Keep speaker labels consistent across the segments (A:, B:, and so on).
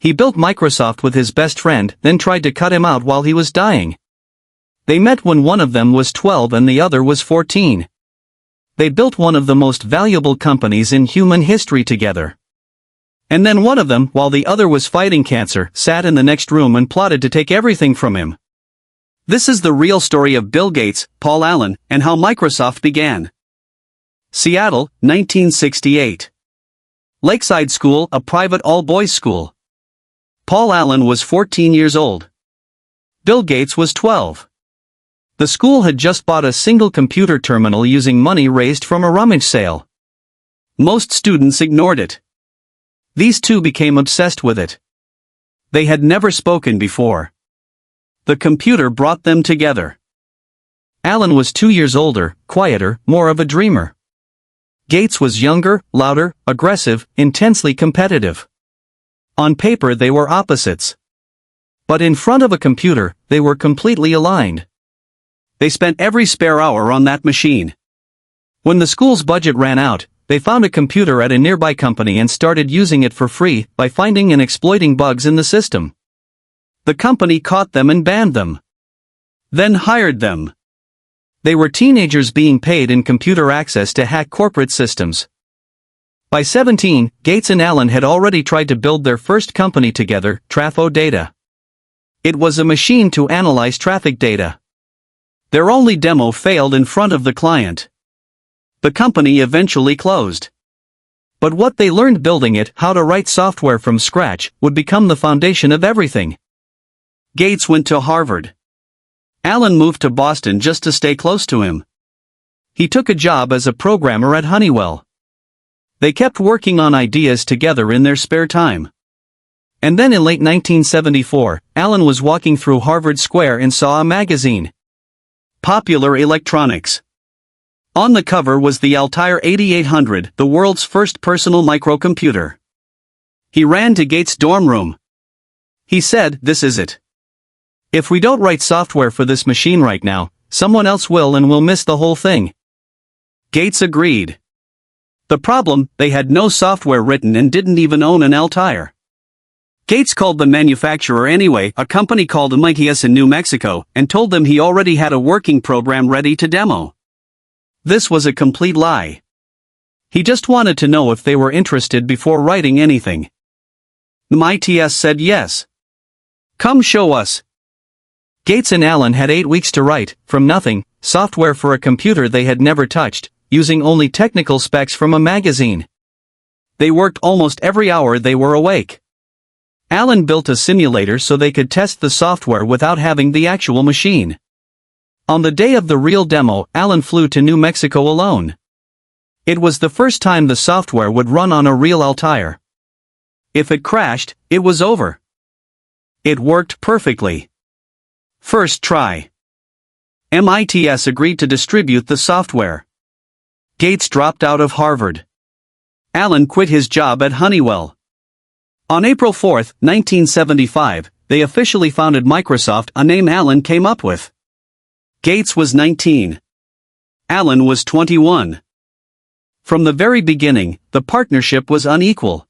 A: He built Microsoft with his best friend, then tried to cut him out while he was dying. They met when one of them was 12 and the other was 14. They built one of the most valuable companies in human history together. And then one of them, while the other was fighting cancer, sat in the next room and plotted to take everything from him. This is the real story of Bill Gates, Paul Allen, and how Microsoft began. Seattle, 1968. Lakeside School, a private all-boys school. Paul Allen was 14 years old. Bill Gates was 12. The school had just bought a single computer terminal using money raised from a rummage sale. Most students ignored it. These two became obsessed with it. They had never spoken before. The computer brought them together. Allen was 2 years older, quieter, more of a dreamer. Gates was younger, louder, aggressive, intensely competitive. On paper they were opposites. But in front of a computer, they were completely aligned. They spent every spare hour on that machine. When the school's budget ran out, they found a computer at a nearby company and started using it for free by finding and exploiting bugs in the system. The company caught them and banned them. Then hired them. They were teenagers being paid in computer access to hack corporate systems. By 17, Gates and Allen had already tried to build their first company together, Trafo Data. It was a machine to analyze traffic data. Their only demo failed in front of the client. The company eventually closed. But what they learned building it, how to write software from scratch, would become the foundation of everything. Gates went to Harvard. Allen moved to Boston just to stay close to him. He took a job as a programmer at Honeywell. They kept working on ideas together in their spare time. And then in late 1974, Allen was walking through Harvard Square and saw a magazine. Popular Electronics. On the cover was the Altair 8800, the world's first personal microcomputer. He ran to Gates' dorm room. He said, "This is it. If we don't write software for this machine right now, someone else will and we'll miss the whole thing." Gates agreed. The problem, they had no software written and didn't even own an Altair. Gates called the manufacturer anyway, a company called Unequal in New Mexico, and told them he already had a working program ready to demo. This was a complete lie. He just wanted to know if they were interested before writing anything. Unequal said yes. "Come show us." Gates and Allen had 8 weeks to write, from nothing, software for a computer they had never touched, using only technical specs from a magazine. They worked almost every hour they were awake. Allen built a simulator so they could test the software without having the actual machine. On the day of the real demo, Allen flew to New Mexico alone. It was the first time the software would run on a real Altair. If it crashed, it was over. It worked perfectly. First try. MITS agreed to distribute the software. Gates dropped out of Harvard. Allen quit his job at Honeywell. On April 4, 1975, they officially founded Microsoft, a name Allen came up with. Gates was 19. Allen was 21. From the very beginning, the partnership was unequal.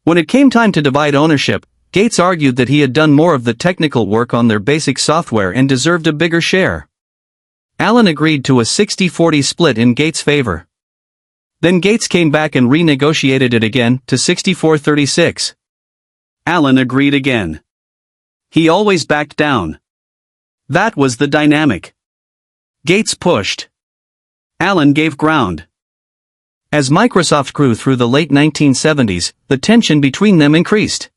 A: When it came time to divide ownership, Gates argued that he had done more of the technical work on their basic software and deserved a bigger share. Allen agreed to a 60-40 split in Gates' favor. Then Gates came back and renegotiated it again to 64-36. Allen agreed again. He always backed down. That was the dynamic. Gates pushed. Allen gave ground. As Microsoft grew through the late 1970s, the tension between them increased.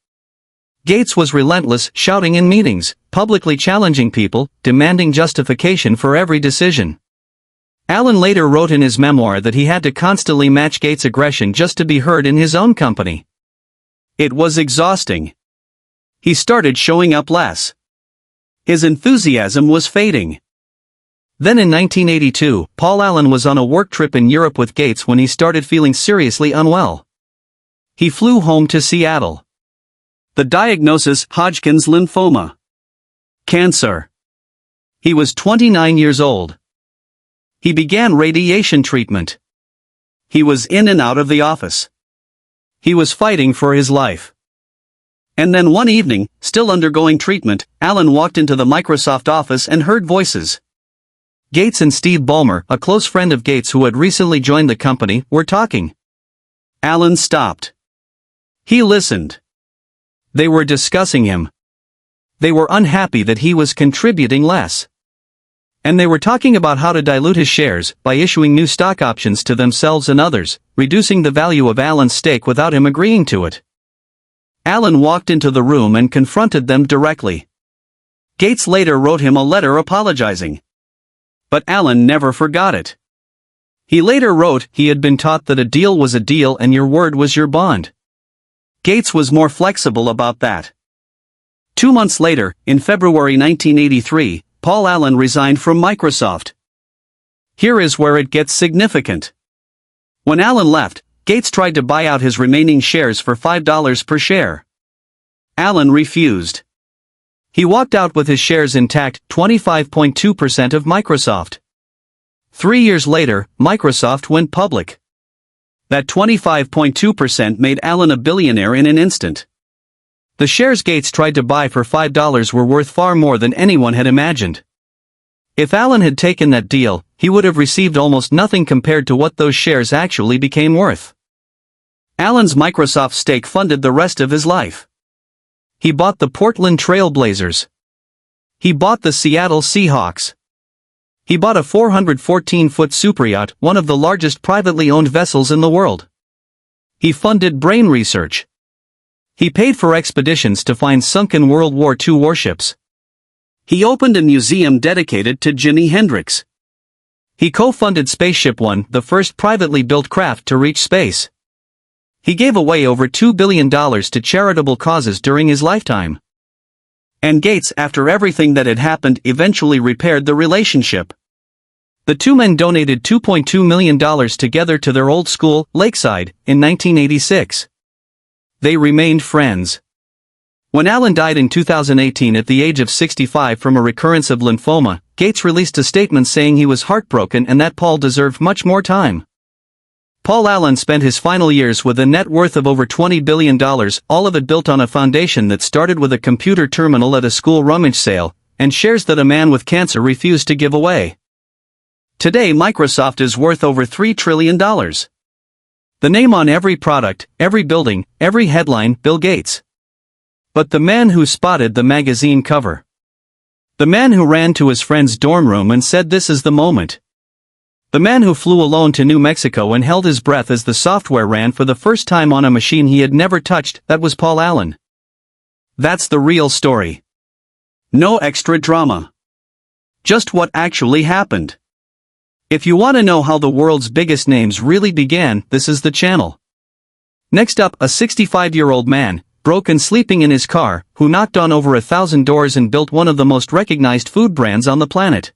A: Gates was relentless, shouting in meetings, publicly challenging people, demanding justification for every decision. Allen later wrote in his memoir that he had to constantly match Gates' aggression just to be heard in his own company. It was exhausting. He started showing up less. His enthusiasm was fading. Then in 1982, Paul Allen was on a work trip in Europe with Gates when he started feeling seriously unwell. He flew home to Seattle. The diagnosis: Hodgkin's lymphoma. Cancer. He was 29 years old. He began radiation treatment. He was in and out of the office. He was fighting for his life. And then one evening, still undergoing treatment, Alan walked into the Microsoft office and heard voices. Gates and Steve Ballmer, a close friend of Gates who had recently joined the company, were talking. Alan stopped. He listened. They were discussing him. They were unhappy that he was contributing less. And they were talking about how to dilute his shares by issuing new stock options to themselves and others, reducing the value of Alan's stake without him agreeing to it. Alan walked into the room and confronted them directly. Gates later wrote him a letter apologizing. But Alan never forgot it. He later wrote he had been taught that a deal was a deal and your word was your bond. Gates was more flexible about that. 2 months later, in February 1983, Paul Allen resigned from Microsoft. Here is where it gets significant. When Allen left, Gates tried to buy out his remaining shares for $5 per share. Allen refused. He walked out with his shares intact, 25.2% of Microsoft. 3 years later, Microsoft went public. That 25.2% made Allen a billionaire in an instant. The shares Gates tried to buy for $5 were worth far more than anyone had imagined. If Allen had taken that deal, he would have received almost nothing compared to what those shares actually became worth. Allen's Microsoft stake funded the rest of his life. He bought the Portland Trail Blazers. He bought the Seattle Seahawks. He bought a 414-foot superyacht, one of the largest privately owned vessels in the world. He funded brain research. He paid for expeditions to find sunken World War II warships. He opened a museum dedicated to Jimi Hendrix. He co-funded Spaceship One, the first privately built craft to reach space. He gave away over $2 billion to charitable causes during his lifetime. And Gates, after everything that had happened, eventually repaired the relationship. The two men donated $2.2 million together to their old school, Lakeside, in 1986. They remained friends. When Allen died in 2018 at the age of 65 from a recurrence of lymphoma, Gates released a statement saying he was heartbroken and that Paul deserved much more time. Paul Allen spent his final years with a net worth of over $20 billion, all of it built on a foundation that started with a computer terminal at a school rummage sale, and shares that a man with cancer refused to give away. Today Microsoft is worth over $3 trillion. The name on every product, every building, every headline, Bill Gates. But the man who spotted the magazine cover. The man who ran to his friend's dorm room and said this is the moment. The man who flew alone to New Mexico and held his breath as the software ran for the first time on a machine he had never touched, that was Paul Allen. That's the real story. No extra drama. Just what actually happened. If you want to know how the world's biggest names really began, this is the channel. Next up, a 65-year-old man, broke and sleeping in his car, who knocked on over 1,000 doors and built one of the most recognized food brands on the planet.